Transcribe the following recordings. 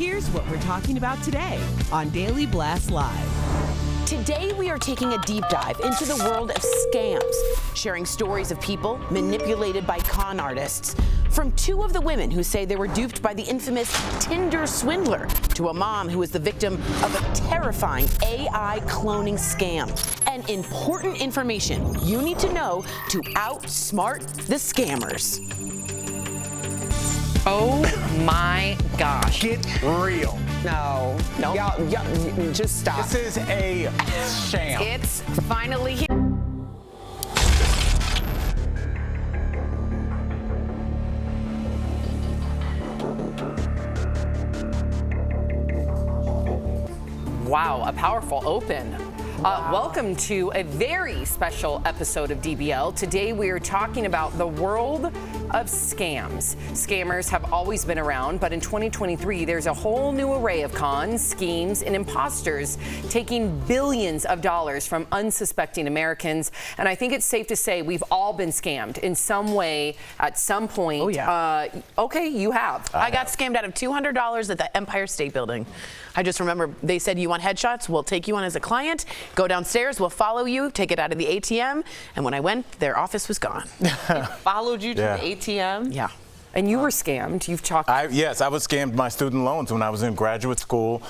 Here's what we're talking about today on Daily Blast Live. Today, we are taking a deep dive into the world of scams, sharing stories of people manipulated by con artists. From two of the women who say they were duped by the infamous Tinder swindler to a mom who was the victim of a terrifying AI cloning scam. And important information you need to know to outsmart the scammers. Oh my gosh. Get real. No. Y'all, just stop. This is a sham. It's finally here. Wow, a powerful open. Welcome to a very special episode of DBL. Today we are talking about the world of scams. Scammers have always been around, but in 2023, there's a whole new array of cons, schemes, and imposters taking billions of dollars from unsuspecting Americans. And I think it's safe to say we've all been scammed in some way at some point. Oh, yeah. Okay, you have. I got scammed out of $200 at the Empire State Building. I just remember they said, you want headshots? We'll take you on as a client. Go downstairs. We'll follow you. Take it out of the ATM. And when I went, their office was gone. Followed you to the ATM? Yeah. And you were scammed. You've talked. Yes, I was scammed my student loans when I was in graduate school.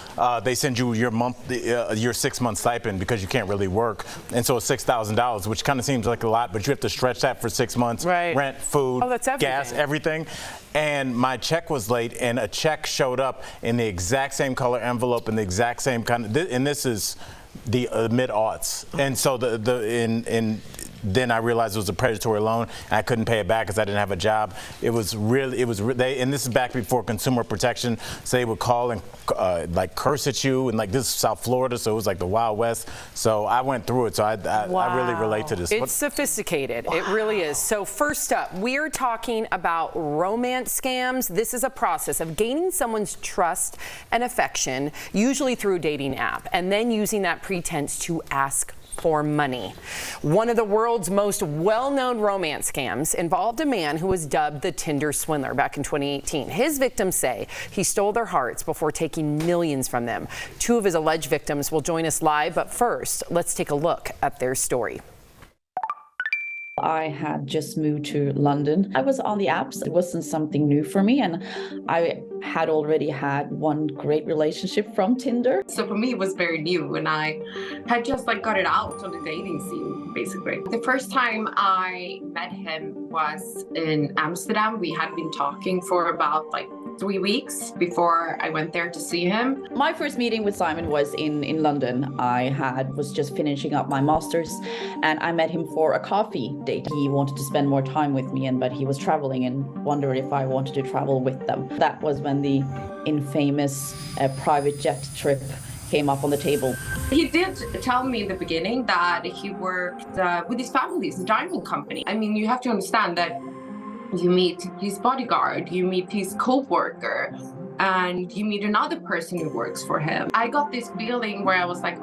They send you your 6 month stipend because you can't really work, and so it's $6,000, which kind of seems like a lot, but you have to stretch that for 6 months. Right. Rent, food, that's everything. gas, everything. And my check was late, and a check showed up in the exact same color envelope and the exact same kind of. And this is the mid-aughts, and so then I realized it was a predatory loan, and I couldn't pay it back because I didn't have a job. And this is back before consumer protection, so they would call and like curse at you, and like this is South Florida, so it was like the Wild West. So I went through it, so I really relate to this. It's sophisticated. Wow. It really is. So first up, we're talking about romance scams. This is a process of gaining someone's trust and affection, usually through a dating app, and then using that pretense to ask for money. One of the world's most well-known romance scams involved a man who was dubbed the Tinder swindler back in 2018. His victims say he stole their hearts before taking millions from them. Two of his alleged victims will join us live, but first, let's take a look at their story. I had just moved to London. I was on the apps. It wasn't something new for me, and I had already had one great relationship from Tinder. So for me, it was very new, and I had just got it out on the dating scene, basically. The first time I met him was in Amsterdam. We had been talking for about 3 weeks before I went there to see him. My first meeting with Simon was in London. I was just finishing up my master's, and I met him for a coffee date. He wanted to spend more time with me, but he was traveling and wondered if I wanted to travel with them. That was when the infamous private jet trip came up on the table. He did tell me in the beginning that he worked with his family's diamond company. I mean, you have to understand that you meet his bodyguard, you meet his co-worker, and you meet another person who works for him. I got this feeling where I was like,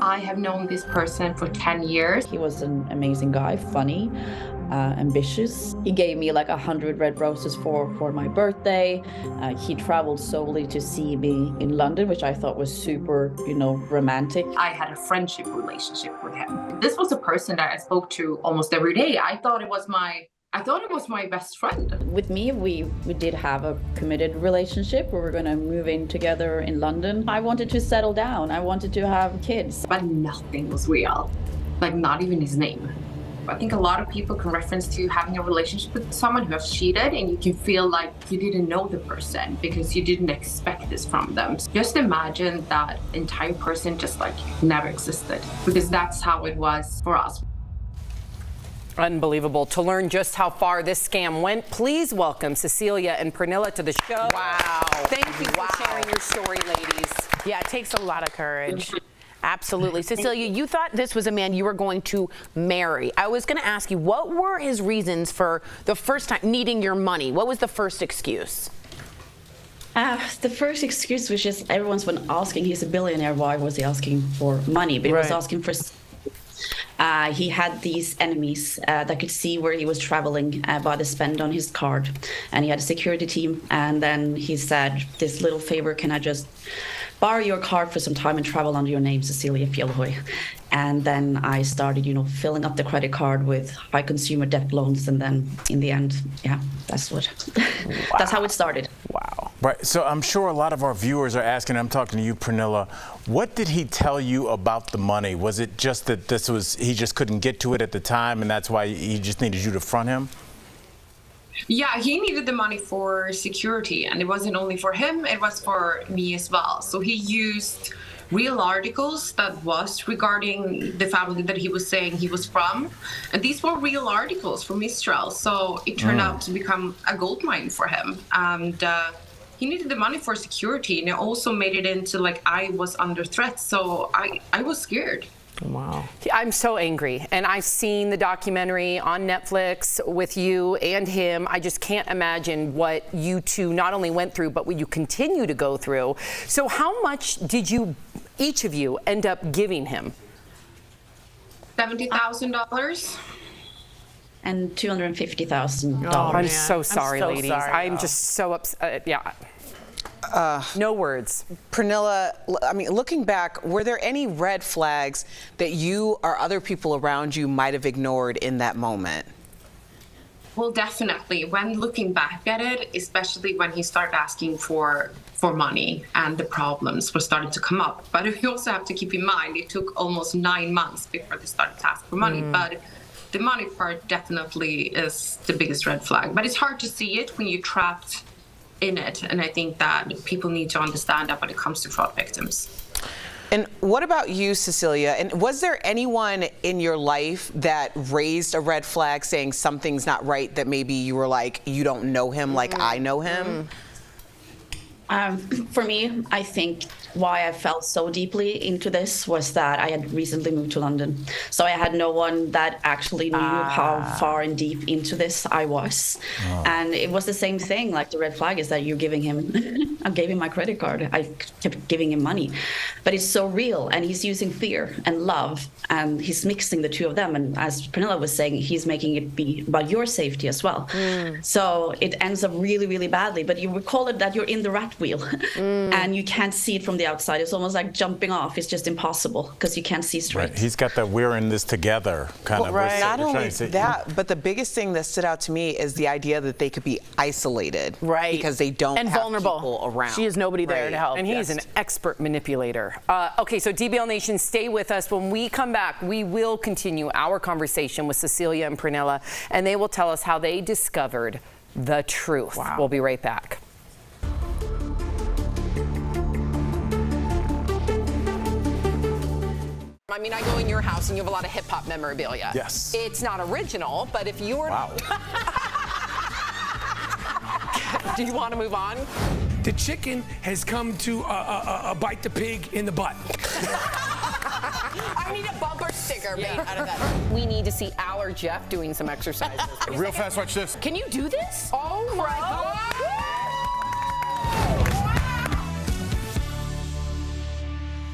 I have known this person for 10 years. He was an amazing guy, funny, ambitious. He gave me 100 red roses for my birthday. He traveled solely to see me in London, which I thought was super, romantic. I had a friendship relationship with him. This was a person that I spoke to almost every day. I thought it was my best friend. With me, we did have a committed relationship. We were going to move in together in London. I wanted to settle down. I wanted to have kids. But nothing was real. Not even his name. I think a lot of people can reference to having a relationship with someone who has cheated, and you can feel like you didn't know the person because you didn't expect this from them. Just imagine that entire person just never existed, because that's how it was for us. Unbelievable. To learn just how far this scam went, please welcome Cecilia and Pernilla to the show. Wow. Thank you for sharing your story, ladies. Yeah, it takes a lot of courage. Absolutely. Cecilia, you thought this was a man you were going to marry. I was going to ask you, what were his reasons for the first time needing your money? What was the first excuse? The first excuse was just everyone's been asking, he's a billionaire, why was he asking for money? But he was asking for He had these enemies that could see where he was traveling by the spend on his card. And he had a security team. And then he said, this little favor, can I just borrow your card for some time and travel under your name, Cecilia Fjellhoy? And then I started, filling up the credit card with high consumer debt loans. And then in the end, that's how it started. Wow. Right. So I'm sure a lot of our viewers are asking, I'm talking to you, Pernilla, what did he tell you about the money? Was it just that he just couldn't get to it at the time and that's why he just needed you to front him? Yeah, he needed the money for security, and it wasn't only for him, it was for me as well. So he used real articles that was regarding the family that he was saying he was from. And these were real articles from Israel. So it turned out to become a gold mine for him. And he needed the money for security. And it also made it into like I was under threat. So I was scared. Wow. I'm so angry. And I've seen the documentary on Netflix with you and him. I just can't imagine what you two not only went through, but what you continue to go through. So how much did each of you end up giving him? $70,000. And $250,000. I'm so sorry, ladies. Sorry, I'm just so upset. No words. Pernilla, I mean, looking back, were there any red flags that you or other people around you might have ignored in that moment? Well, definitely. When looking back at it, especially when he started asking for money and the problems were starting to come up. But we also have to keep in mind, it took almost 9 months before they started to ask for money. But the money part definitely is the biggest red flag. But it's hard to see it when you're trapped in it. And I think that people need to understand that when it comes to fraud victims. And what about you, Cecilia? And was there anyone in your life that raised a red flag saying something's not right, that maybe you were like, you don't know him like I know him? For me, I think why I felt so deeply into this was that I had recently moved to London. So I had no one that actually knew how far and deep into this I was. And it was the same thing, like the red flag is that you're giving him, I gave him my credit card. I kept giving him money. But it's so real, and he's using fear and love, and he's mixing the two of them. And as Pernilla was saying, he's making it be about your safety as well. So it ends up really, really badly. But you recall it that you're in the rat wheel and you can't see it from the outside. It's almost like jumping off. It's just impossible because you can't see straight. Right. He's got that we're in this together kind of. Right. Not only that, but the biggest thing that stood out to me is the idea that they could be isolated. Right. Because they don't and have vulnerable. people around. She has nobody there to help. And he's an expert manipulator. Okay, so DBL Nation, stay with us. When we come back, we will continue our conversation with Cecilia and Pernilla, and they will tell us how they discovered the truth. Wow. We'll be right back. I mean, I go in your house and you have a lot of hip hop memorabilia. Yes. It's not original, but if you were... Wow. Do you want to move on? The chicken has come to bite the pig in the butt. I need a bumper sticker made out of that. We need to see our Jeff doing some exercises. Real fast, watch this. Can you do this? Oh my God.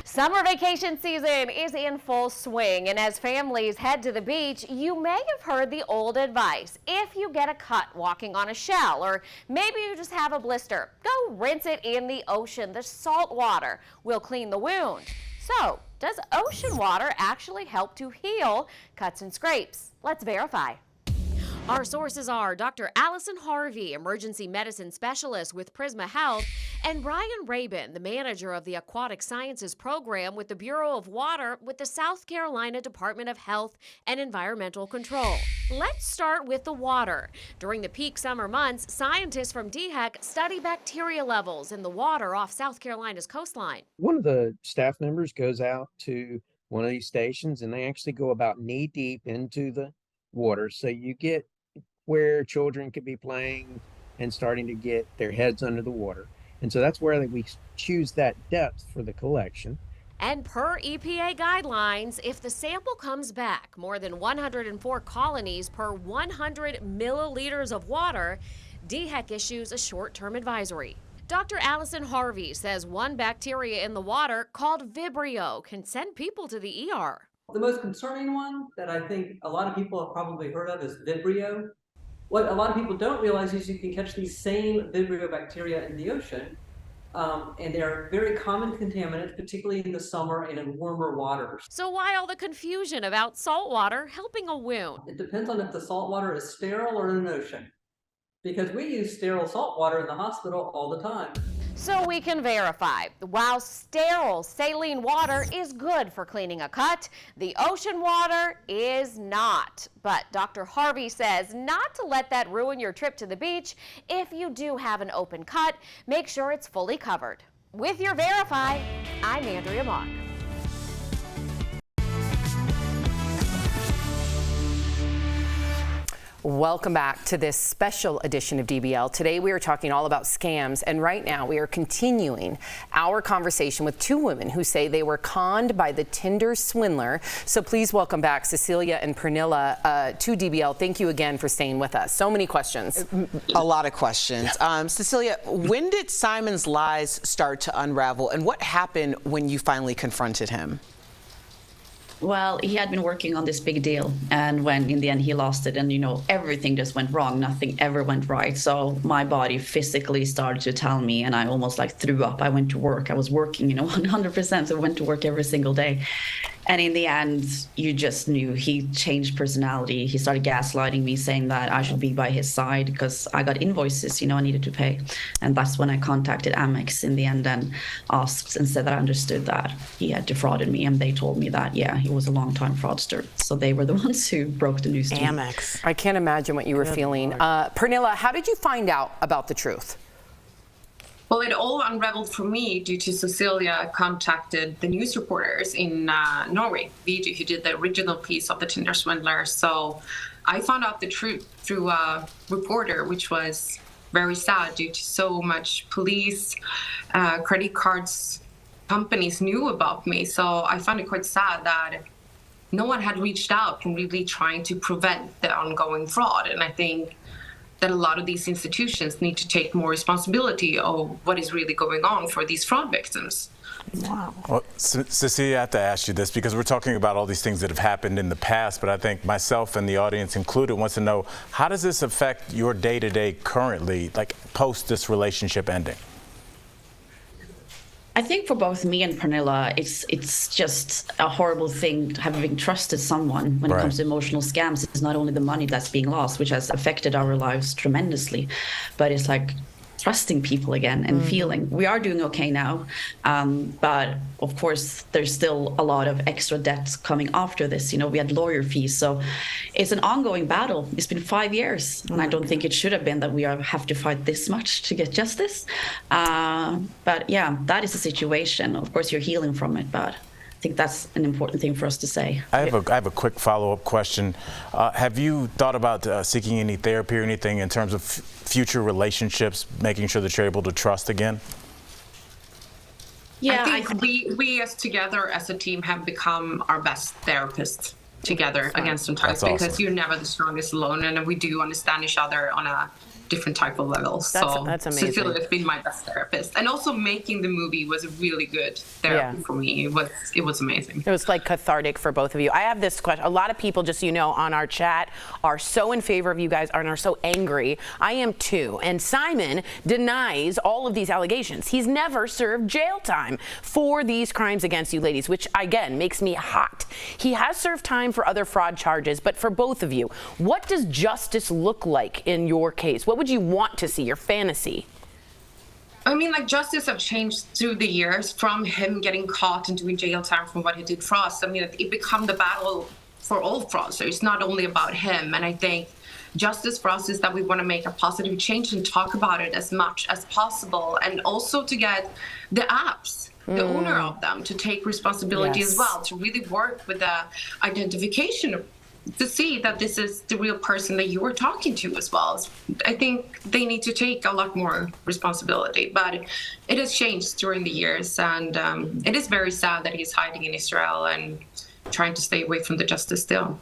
Summer vacation season is in full swing, and as families head to the beach, you may have heard the old advice. If you get a cut walking on a shell, or maybe you just have a blister, go rinse it in the ocean. The salt water will clean the wound. So, does ocean water actually help to heal cuts and scrapes? Let's verify. Our sources are Dr. Allison Harvey, emergency medicine specialist with Prisma Health, and Brian Rabin, the manager of the Aquatic Sciences program with the Bureau of Water with the South Carolina Department of Health and Environmental Control. Let's start with the water. During the peak summer months, scientists from DHEC study bacteria levels in the water off South Carolina's coastline. One of the staff members goes out to one of these stations, and they actually go about knee deep into the water. So you get where children could be playing and starting to get their heads under the water. And so that's where we choose that depth for the collection. And per EPA guidelines, if the sample comes back more than 104 colonies per 100 milliliters of water, DHEC issues a short-term advisory. Dr. Allison Harvey says one bacteria in the water called Vibrio can send people to the ER. The most concerning one that I think a lot of people have probably heard of is Vibrio. What a lot of people don't realize is you can catch these same Vibrio bacteria in the ocean, and they're very common contaminants, particularly in the summer and in warmer waters. So why all the confusion about salt water helping a wound? It depends on if the salt water is sterile or in an ocean, because we use sterile salt water in the hospital all the time. So we can verify, while sterile saline water is good for cleaning a cut, the ocean water is not. But Dr. Harvey says not to let that ruin your trip to the beach. If you do have an open cut, make sure it's fully covered. With your Verify, I'm Andrea Mock. Welcome back to this special edition of DBL. Today we are talking all about scams, and right now we are continuing our conversation with two women who say they were conned by the Tinder swindler. So please welcome back Cecilia and Pernilla to DBL. Thank you again for staying with us. So many questions. A lot of questions. Cecilia, when did Simon's lies start to unravel, and what happened when you finally confronted him? Well, he had been working on this big deal, and when in the end he lost it, and everything just went wrong, nothing ever went right. So my body physically started to tell me, and I almost threw up. I went to work. I was working 100%, so I went to work every single day. And in the end, you just knew he changed personality. He started gaslighting me, saying that I should be by his side because I got invoices, I needed to pay. And that's when I contacted Amex in the end and asked and said that I understood that he had defrauded me. And they told me that, yeah, he was a long-time fraudster. So they were the ones who broke the news to me. Amex. I can't imagine what you were feeling. Pernilla, how did you find out about the truth? Well, it all unraveled for me due to Cecilia contacted the news reporters in Norway, VG, who did the original piece of the Tinder swindler. So I found out the truth through a reporter, which was very sad due to so much police, credit cards, companies knew about me. So I found it quite sad that no one had reached out and really trying to prevent the ongoing fraud. And I think that a lot of these institutions need to take more responsibility of what is really going on for these fraud victims. Wow. Well, Cecilia, I have to ask you this because we're talking about all these things that have happened in the past, but I think myself and the audience included wants to know, how does this affect your day-to-day currently, post this relationship ending? I think for both me and Pernilla, it's just a horrible thing having trusted someone when it comes to emotional scams. It's not only the money that's being lost, which has affected our lives tremendously, but it's trusting people again and feeling. We are doing okay now, but of course there's still a lot of extra debts coming after this. We had lawyer fees, so it's an ongoing battle. It's been 5 years, and I don't think it should have been that we have to fight this much to get justice. But yeah, that is the situation. Of course, you're healing from it, but I think that's an important thing for us to say. I have a quick follow-up question. Have you thought about seeking any therapy or anything in terms of future relationships, making sure that you're able to trust again? Yeah, I think we as together as a team have become our best therapists together against sometimes, because you're never the strongest alone, and we do understand each other on a different type of levels. That's amazing. Cecilia has been my best therapist, and also making the movie was a really good therapy for me. It was amazing. It was cathartic for both of you. I have this question. A lot of people, just on our chat are so in favor of you guys and are so angry. I am too. And Simon denies all of these allegations. He's never served jail time for these crimes against you ladies, which again makes me hot. He has served time for other fraud charges, but for both of you, what does justice look like in your case? What would you want to see, your fantasy? I mean, justice have changed through the years from him getting caught and doing jail time from what he did for us. I mean, it became the battle for all fraudsters. It's not only about him. And I think justice for us is that we want to make a positive change and talk about it as much as possible. And also to get the apps, the owner of them, to take responsibility as well, to really work with the identification of, to see that this is the real person that you were talking to as well. I think they need to take a lot more responsibility, but it has changed during the years, and it is very sad that he's hiding in Israel and trying to stay away from the justice still.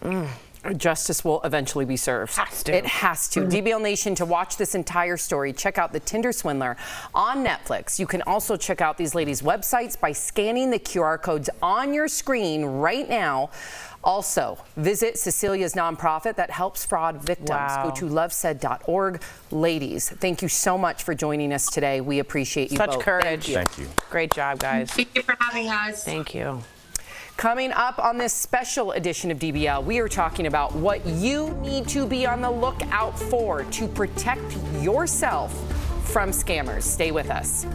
Justice will eventually be served. Has to. It has to. DBL Nation, to watch this entire story, check out The Tinder Swindler on Netflix. You can also check out these ladies' websites by scanning the QR codes on your screen right now. Also, visit Cecilia's nonprofit that helps fraud victims. Wow. Go to lovesaid.org. Ladies, thank you so much for joining us today. We appreciate you Such both. courage. Thank you. Great job, guys. Thank you for having us. Thank you. Coming up on this special edition of DBL, we are talking about what you need to be on the lookout for to protect yourself from scammers. Stay with us.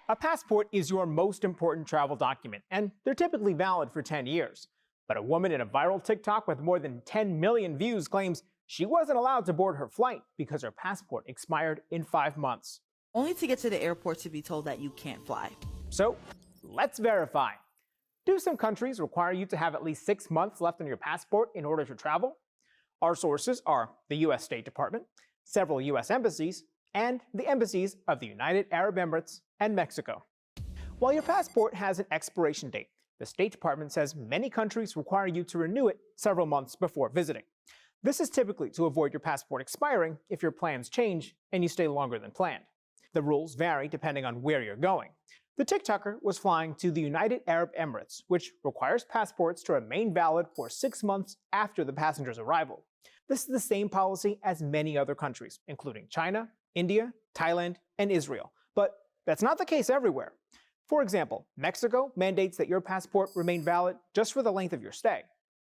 A passport is your most important travel document, and they're typically valid for 10 years. But a woman in a viral TikTok with more than 10 million views claims she wasn't allowed to board her flight because her passport expired in 5 months. Only to get to the airport to be told that you can't fly. So let's verify. Do some countries require you to have at least 6 months left on your passport in order to travel? Our sources are the U.S. State Department, several U.S. embassies, and the embassies of the United Arab Emirates and Mexico. While your passport has an expiration date, the State Department says many countries require you to renew it several months before visiting. This is typically to avoid your passport expiring if your plans change and you stay longer than planned. The rules vary depending on where you're going. The TikToker was flying to the United Arab Emirates, which requires passports to remain valid for 6 months after the passenger's arrival. This is the same policy as many other countries, including China, India, Thailand, and Israel. But that's not the case everywhere. For example, Mexico mandates that your passport remain valid just for the length of your stay.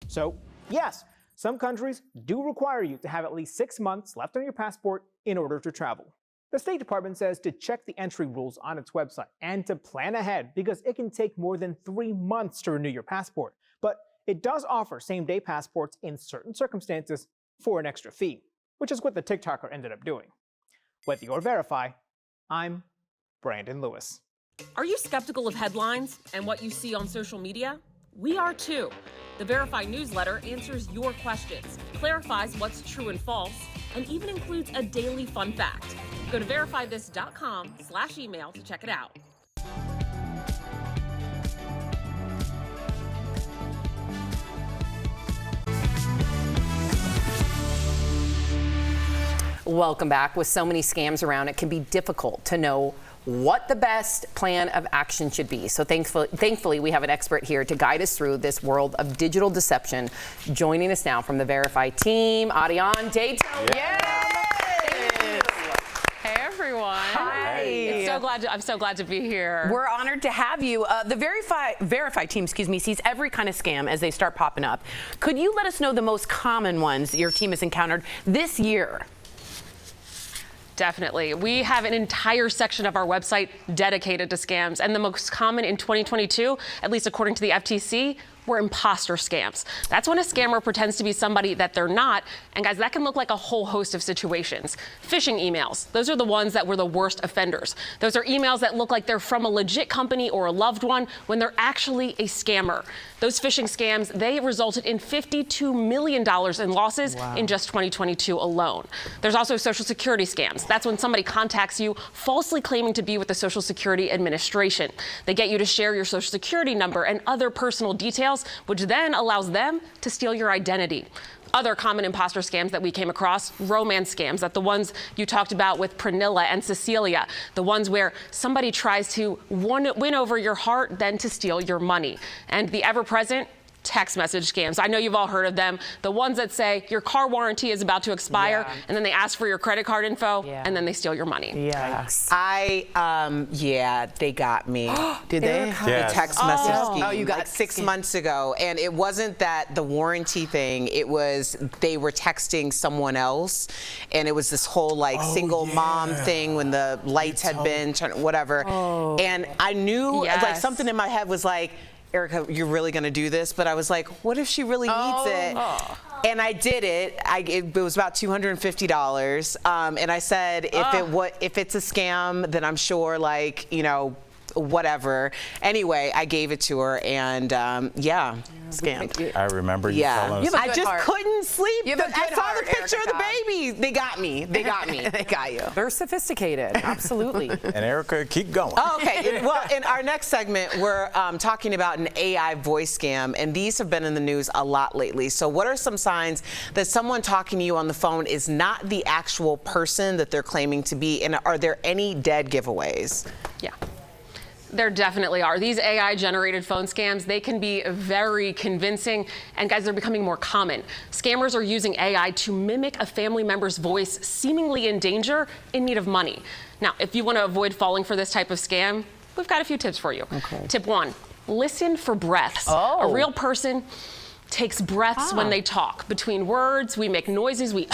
So, yes, some countries do require you to have at least 6 months left on your passport in order to travel. The State Department says to check the entry rules on its website and to plan ahead because it can take more than 3 months to renew your passport. But it does offer same-day passports in certain circumstances for an extra fee, which is what the TikToker ended up doing. With your Verify, I'm Brandon Lewis. Are you skeptical of headlines and what you see on social media? We are too. The Verify newsletter answers your questions, clarifies what's true and false, and even includes a daily fun fact. Go to verifythis.com/email to check it out. Welcome back. With so many scams around, it can be difficult to know what the best plan of action should be. So thankfully, we have an expert here to guide us through this world of digital deception. Joining us now from the Verify team, Adiane Dayton. Hey everyone. Hi. I'm so glad to be here. We're honored to have you. The Verify team, sees every kind of scam as they start popping up. Could you let us know the most common ones your team has encountered this year? Definitely. We have an entire section of our website dedicated to scams, and the most common in 2022, at least according to the FTC, were imposter scams. That's when a scammer pretends to be somebody that they're not, and guys, that can look like a whole host of situations. Phishing emails, those are the ones that were the worst offenders. Those are emails that look like they're from a legit company or a loved one when they're actually a scammer. Those phishing scams, they resulted in $52 million in losses in just 2022 alone. There's also Social Security scams. That's when somebody contacts you falsely claiming to be with the Social Security Administration. They get you to share your Social Security number and other personal details, which then allows them to steal your identity. Other common imposter scams that we came across, romance scams, that the ones you talked about with Pernilla and Cecilia, the ones where somebody tries to win over your heart, then to steal your money. And the ever-present text message scams. I know you've all heard of them. The ones that say your car warranty is about to expire, and then they ask for your credit card info, and then they steal your money. They got me. Did they? The text message scheme. Oh, you got like 6 months ago, and it wasn't that the warranty thing. It was they were texting someone else, and it was this whole single mom thing when the lights had been whatever. And I knew like something in my head was like, Erica, you're really going to do this? But I was like, what if she really needs it? And I did it. It was about $250. And I said, if it's a scam, then I'm sure, whatever. Anyway, I gave it to her, and scam. I remember you telling us. I just couldn't sleep. You have a good I saw heart, the picture Erica of the baby. They got me. They got me. They got you. They're sophisticated, absolutely. And Erica, keep going. Oh, okay. Well, in our next segment, we're talking about an AI voice scam, and these have been in the news a lot lately. So what are some signs that someone talking to you on the phone is not the actual person that they're claiming to be, and are there any dead giveaways? Yeah. There definitely are. These AI-generated phone scams, they can be very convincing, and guys, they're becoming more common. Scammers are using AI to mimic a family member's voice seemingly in danger, in need of money. Now, if you want to avoid falling for this type of scam, we've got a few tips for you. Okay. Tip 1, listen for breaths. A real person takes breaths when they talk. Between words, we make noises, we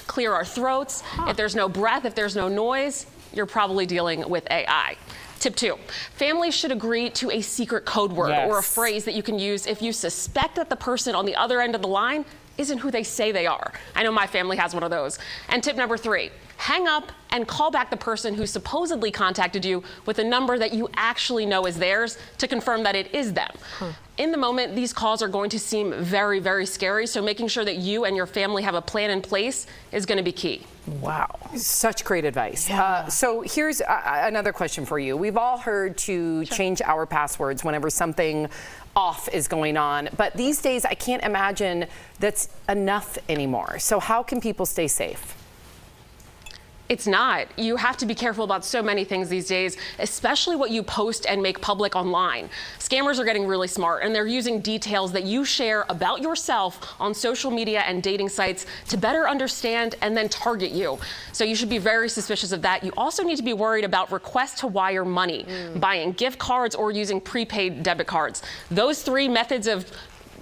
clear our throats. If there's no breath, if there's no noise, you're probably dealing with AI. Tip 2, families should agree to a secret code word or a phrase that you can use if you suspect that the person on the other end of the line isn't who they say they are. I know my family has one of those. And tip number 3, hang up and call back the person who supposedly contacted you with a number that you actually know is theirs to confirm that it is them. In the moment, these calls are going to seem very, very scary, so making sure that you and your family have a plan in place is going to be key. Wow. Such great advice. So here's another question for you. We've all heard to change our passwords whenever something off is going on, but these days I can't imagine that's enough anymore. So how can people stay safe? It's not. You have to be careful about so many things these days, especially what you post and make public online. Scammers are getting really smart, and they're using details that you share about yourself on social media and dating sites to better understand and then target you. So you should be very suspicious of that. You also need to be worried about requests to wire money, buying gift cards, or using prepaid debit cards. Those 3 methods of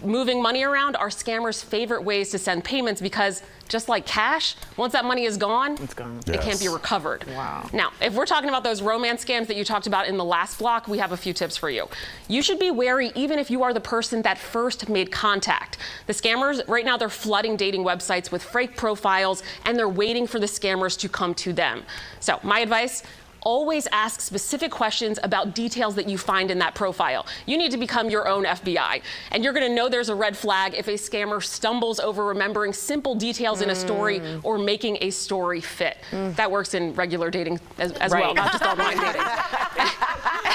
moving money around are scammers' favorite ways to send payments because just like cash, once that money is gone, it's gone. It can't be recovered. Wow. Now, if we're talking about those romance scams that you talked about in the last block, we have a few tips for you. You should be wary even if you are the person that first made contact. The scammers, right now, they're flooding dating websites with fake profiles, and they're waiting for the scammers to come to them. So my advice, always ask specific questions about details that you find in that profile. You need to become your own FBI. And you're going to know there's a red flag if a scammer stumbles over remembering simple details in a story or making a story fit. That works in regular dating as well, not just online dating.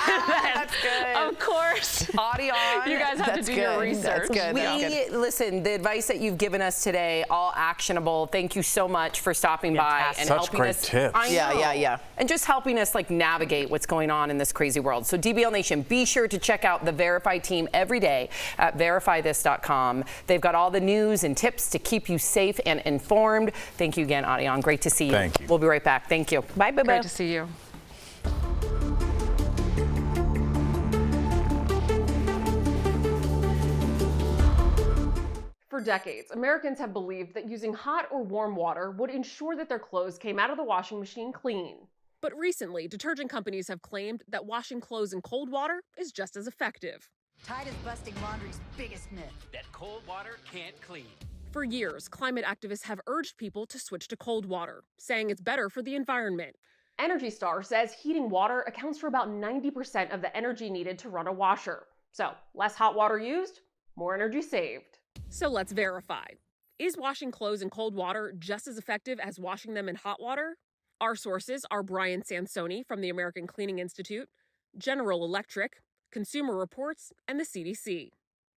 That's good. Of course. Audio on. You guys have to do your research. Listen, the advice that you've given us today, all actionable. Thank you so much for stopping by and helping us. Such great tips. I know. Yeah. And just helping us navigate what's going on in this crazy world. So DBL Nation, be sure to check out the Verify team every day at verifythis.com. They've got all the news and tips to keep you safe and informed. Thank you again, Adion. Great to see you. Thank you. We'll be right back. Thank you. Bye, bye, bye. Great to see you. For decades, Americans have believed that using hot or warm water would ensure that their clothes came out of the washing machine clean. But recently, detergent companies have claimed that washing clothes in cold water is just as effective. Tide is busting laundry's biggest myth. That cold water can't clean. For years, climate activists have urged people to switch to cold water, saying it's better for the environment. Energy Star says heating water accounts for about 90% of the energy needed to run a washer. So, less hot water used, more energy saved. So let's verify. Is washing clothes in cold water just as effective as washing them in hot water? Our sources are Brian Sansoni from the American Cleaning Institute, General Electric, Consumer Reports, and the CDC.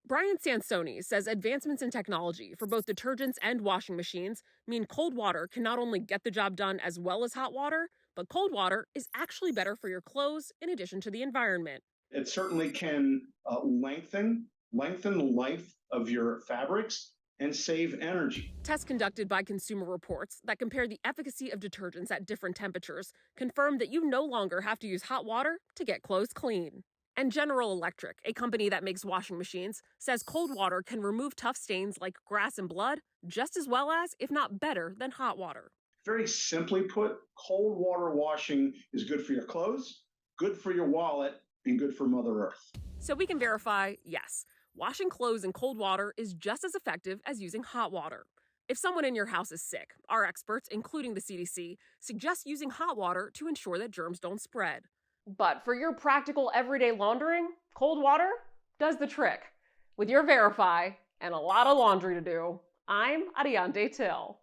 Brian Sansoni says advancements in technology for both detergents and washing machines mean cold water can not only get the job done as well as hot water, but cold water is actually better for your clothes in addition to the environment. It certainly can lengthen the life of your fabrics and save energy. Tests conducted by Consumer Reports that compare the efficacy of detergents at different temperatures confirm that you no longer have to use hot water to get clothes clean. And General Electric, a company that makes washing machines, says cold water can remove tough stains like grass and blood just as well as, if not better, than hot water. Very simply put, cold water washing is good for your clothes, good for your wallet, and good for Mother Earth. So we can verify, yes, washing clothes in cold water is just as effective as using hot water. If someone in your house is sick, our experts, including the CDC, suggest using hot water to ensure that germs don't spread. But for your practical everyday laundering, cold water does the trick. With your Verify and a lot of laundry to do, I'm Ariane Till.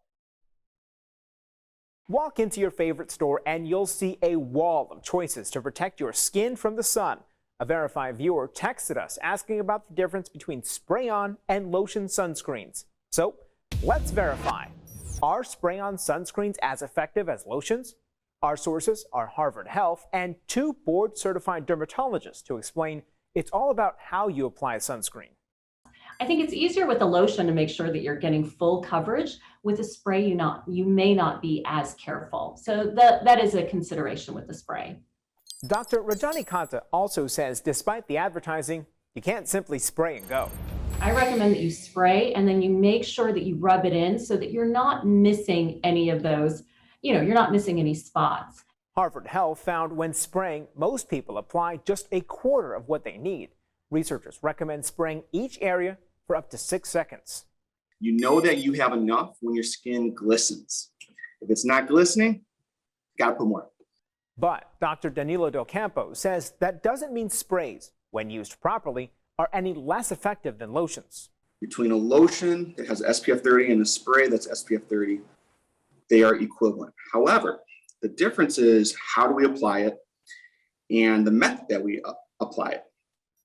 Walk into your favorite store and you'll see a wall of choices to protect your skin from the sun. A Verify viewer texted us asking about the difference between spray-on and lotion sunscreens. So let's verify. Are spray-on sunscreens as effective as lotions? Our sources are Harvard Health and 2 board-certified dermatologists to explain it's all about how you apply sunscreen. I think it's easier with a lotion to make sure that you're getting full coverage. With a spray, you may not be as careful. So that is a consideration with the spray. Dr. Rajani Kanta also says despite the advertising, you can't simply spray and go. I recommend that you spray and then you make sure that you rub it in so that you're not missing any of those, you're not missing any spots. Harvard Health found when spraying, most people apply just a quarter of what they need. Researchers recommend spraying each area for up to 6 seconds. You know that you have enough when your skin glistens. If it's not glistening, gotta put more. But Dr. Danilo Del Campo says that doesn't mean sprays, when used properly, are any less effective than lotions. Between a lotion that has SPF 30 and a spray that's SPF 30, they are equivalent. However, the difference is how do we apply it and the method that we apply it.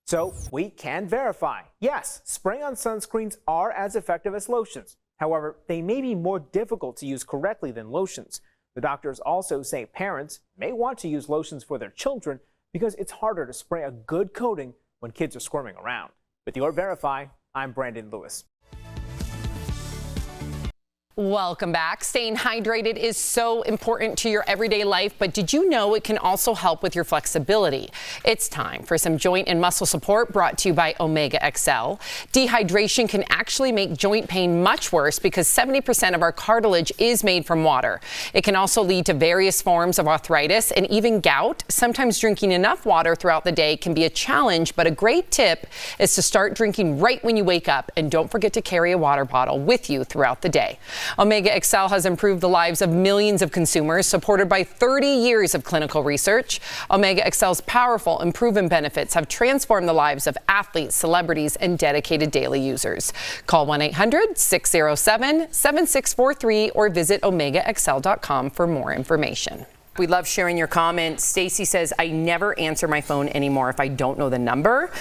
So we can verify, yes, spray-on sunscreens are as effective as lotions. However, they may be more difficult to use correctly than lotions. The doctors also say parents may want to use lotions for their children because it's harder to spray a good coating when kids are squirming around. With your Verify, I'm Brandon Lewis. Welcome back. Staying hydrated is so important to your everyday life, but did you know it can also help with your flexibility? It's time for some joint and muscle support brought to you by Omega XL. Dehydration can actually make joint pain much worse because 70% of our cartilage is made from water. It can also lead to various forms of arthritis and even gout. Sometimes drinking enough water throughout the day can be a challenge, but a great tip is to start drinking right when you wake up, and don't forget to carry a water bottle with you throughout the day. Omega XL has improved the lives of millions of consumers, supported by 30 years of clinical research. Omega XL's powerful and proven benefits have transformed the lives of athletes, celebrities, and dedicated daily users. Call 1-800-607-7643 or visit omegaxl.com for more information. We love sharing your comments. Stacy says, I never answer my phone anymore if I don't know the number.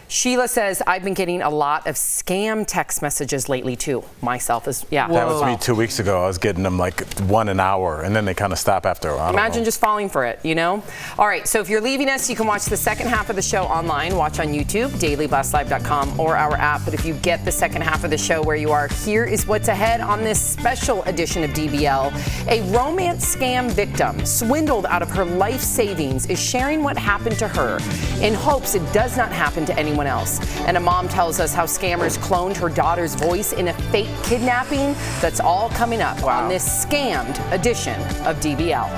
Sheila says, I've been getting a lot of scam text messages lately, too. Myself is, yeah. That was me 2 weeks ago. I was getting them like 1 an hour, and then they kind of stop after a while. Imagine just falling for it, you know? All right, so if you're leaving us, you can watch the second half of the show online. Watch on YouTube, dailyblastlive.com, or our app. But if you get the second half of the show where you are, here is what's ahead on this special edition of DBL. A romance scam victim, swindled out of her life savings, is sharing what happened to her in hopes it does not happen to anyone else. And a mom tells us how scammers cloned her daughter's voice in a fake kidnapping. That's all coming up on this scammed edition of DBL.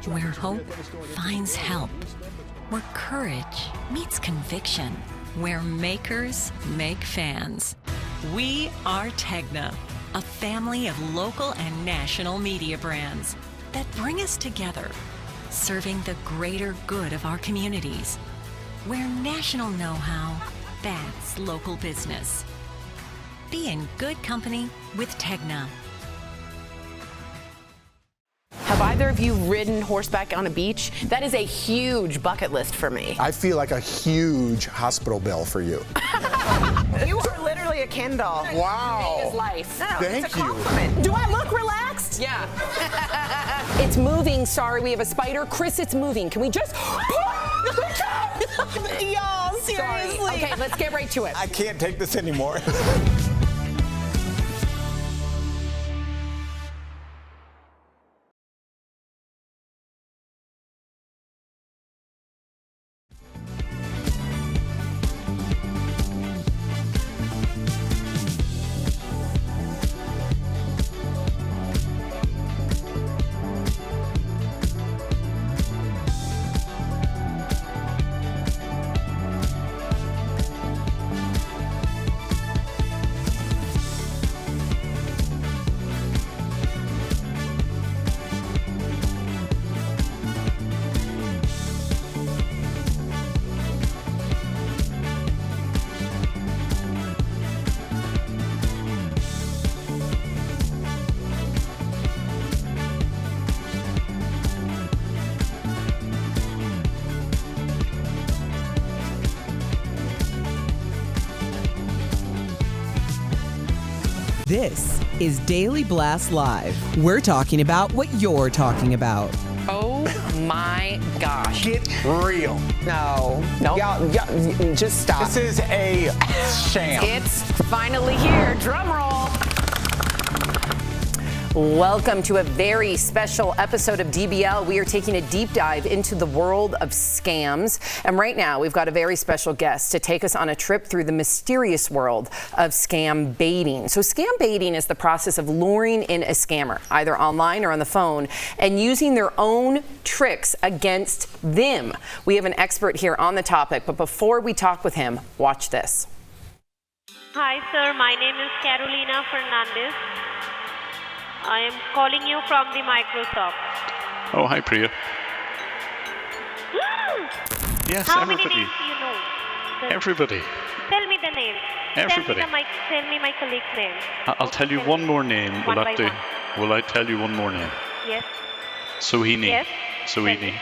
Where hope finds help. Where courage meets conviction. Where makers make fans. We are Tegna, a family of local and national media brands that bring us together, serving the greater good of our communities. Where national know-how backs local business. Be in good company with Tegna. Have either of you ridden horseback on a beach? That is a huge bucket list for me. I feel like a huge hospital bill for you. You are literally a Ken doll. Wow. His life. No, Thank it's a you. compliment. Do I look relaxed? Yeah. It's moving. Sorry, we have a spider. Chris, it's moving. Can we just... Y'all, seriously. Sorry. Okay, let's get right to it. I can't take this anymore. This is Daily Blast Live. We're talking about what you're talking about. Oh my gosh. Get real. No. Y'all, just stop. This is a sham. It's finally here. Drum roll. Welcome to a very special episode of DBL. We are taking a deep dive into the world of scams. And right now, we've got a very special guest to take us on a trip through the mysterious world of scam baiting. So scam baiting is the process of luring in a scammer, either online or on the phone, and using their own tricks against them. We have an expert here on the topic, but before we talk with him, watch this. Hi, sir. My name is Carolina Fernandez. I am calling you from the Microsoft. Oh, hi, Priya. Yes, How everybody. many names do you know? Everybody. Tell me the name. Everybody. Tell me my colleague's name. I'll tell you one more name. One by one. Will I tell you one more name? Yes. Sohini. Yes. Sohini.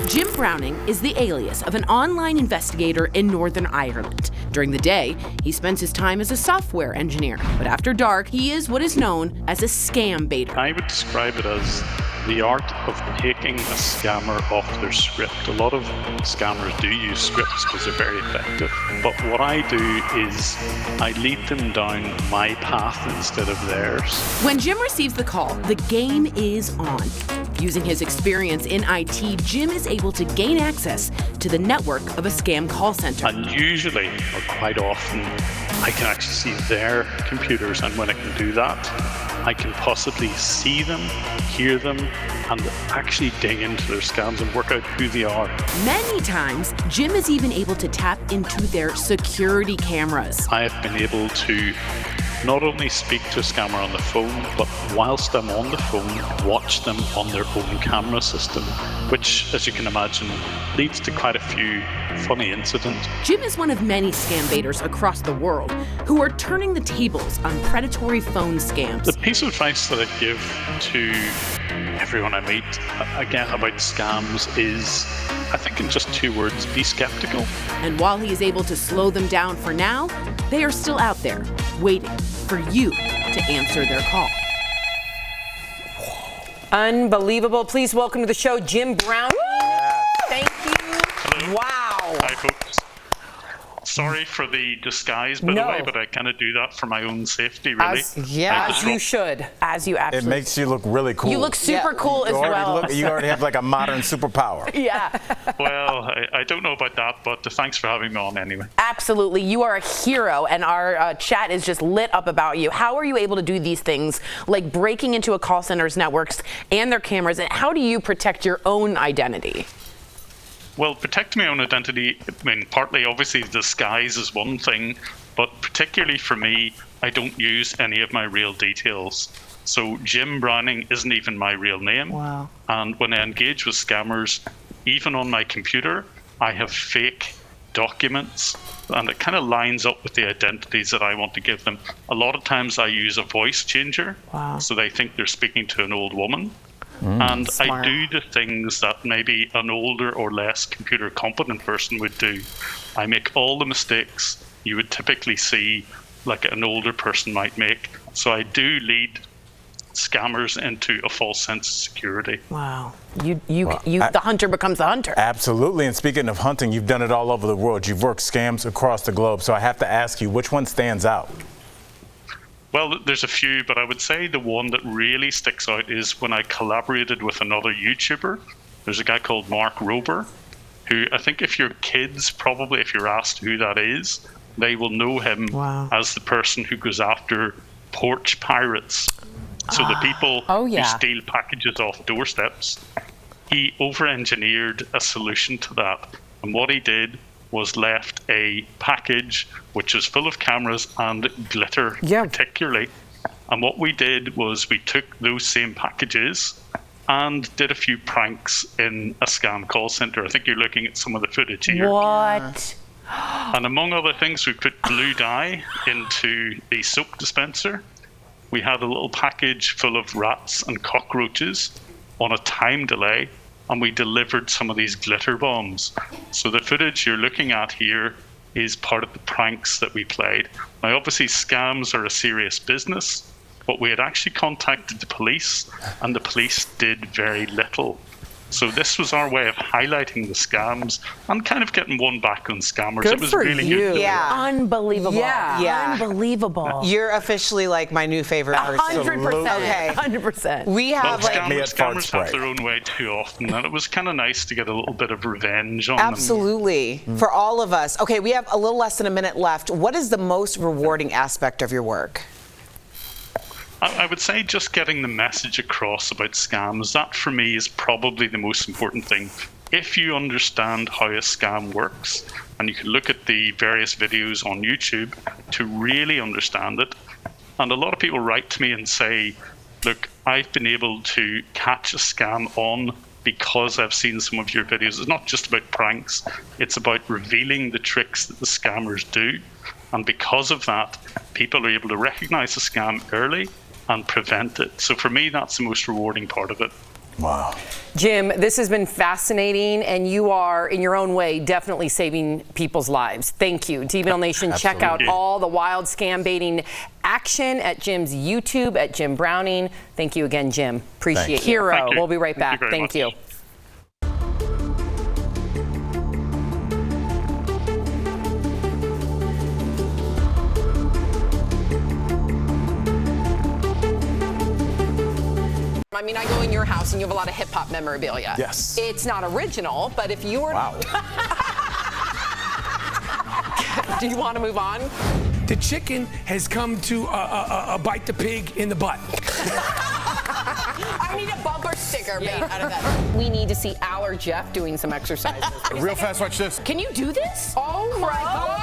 Jim Browning is the alias of an online investigator in Northern Ireland. During the day, he spends his time as a software engineer, but after dark, he is what is known as a scam baiter. I would describe it as the art of taking a scammer off their script. A lot of scammers do use scripts because they're very effective. But what I do is I lead them down my path instead of theirs. When Jim receives the call, the game is on. Using his experience in IT, Jim is able to gain access to the network of a scam call center. And usually, or quite often, I can actually see their computers, and when I can do that, I can possibly see them, hear them, and actually dig into their scams and work out who they are. Many times, Jim is even able to tap into their security cameras. I have been able to not only speak to a scammer on the phone, but whilst I'm on the phone, watch them on their own camera system, which, as you can imagine, leads to quite a few funny incidents. Jim is one of many scam baiters across the world who are turning the tables on predatory phone scams. The piece of advice that I give to everyone I meet, again, about scams is, I think in just 2 words, be skeptical. And while he is able to slow them down for now, they are still out there waiting for you to answer their call. Unbelievable. Please welcome to the show, Jim Browning. Yes. Thank you. Hello. Wow. Hi, folks. Sorry for the disguise, by the way, but I kind of do that for my own safety, really. As you should. As you It absolutely. makes you look really cool. You look super cool as well. You already have like a modern superpower. Yeah. Well, I don't know about that, but thanks for having me on anyway. Absolutely. You are a hero, and our chat is just lit up about you. How are you able to do these things, like breaking into a call center's networks and their cameras, and how do you protect your own identity? Well, protect my own identity, I mean, partly obviously disguise is one thing, but particularly for me, I don't use any of my real details. So Jim Browning isn't even my real name. Wow. And when I engage with scammers, even on my computer, I have fake documents, and it kind of lines up with the identities that I want to give them. A lot of times I use a voice changer, so they think they're speaking to an old woman. And Smart. I do the things that maybe an older or less computer competent person would do. I make all the mistakes you would typically see like an older person might make. So I do lead scammers into a false sense of security. Wow. The hunter becomes the hunter. Absolutely. And speaking of hunting, you've done it all over the world. You've worked scams across the globe. So I have to ask you, which one stands out? Well, there's a few, but I would say the one that really sticks out is when I collaborated with another YouTuber. There's a guy called Mark Rober, who I think if your kids, probably if you're asked who that is, they will know him as the person who goes after porch pirates. So the people who steal packages off doorsteps. He over-engineered a solution to that. And what he did was left a package which was full of cameras and glitter particularly. And what we did was we took those same packages and did a few pranks in a scam call center. I think you're looking at some of the footage here. What? And among other things, we put blue dye into the soap dispenser. We had a little package full of rats and cockroaches on a time delay, and we delivered some of these glitter bombs. So the footage you're looking at here is part of the pranks that we played. Now, obviously, scams are a serious business, but we had actually contacted the police, and the police did very little. So this was our way of highlighting the scams and kind of getting one back on scammers. Good It was for really you. good. Yeah. Unbelievable. Yeah. Unbelievable. You're officially like my new favorite person. 100%. Okay. 100%. We have scammers have their own way too often, and it was kind of nice to get a little bit of revenge on them. Absolutely. For all of us. Okay, we have a little less than a minute left. What is the most rewarding aspect of your work? I would say just getting the message across about scams, that for me is probably the most important thing. If you understand how a scam works, and you can look at the various videos on YouTube to really understand it, and a lot of people write to me and say, look, I've been able to catch a scam on because I've seen some of your videos. It's not just about pranks, it's about revealing the tricks that the scammers do. And because of that, people are able to recognize a scam early and prevent it. So for me, that's the most rewarding part of it. Wow. Jim, this has been fascinating, and you are, in your own way, definitely saving people's lives. Thank you. DBL Nation, check out all the wild scam baiting action at Jim's YouTube, at Jim Browning. Thank you again, Jim. Appreciate it. Hero. Thank you. We'll be right Thank back. you very Thank much. you. I mean, I go in your house and you have a lot of hip hop memorabilia. Yes. It's not original, but if you were. Wow. Do you want to move on? The chicken has come to bite the pig in the butt. I need a bumper sticker made out of that. We need to see Al or Jeff doing some exercises. Real fast, watch this. Can you do this? Oh my God.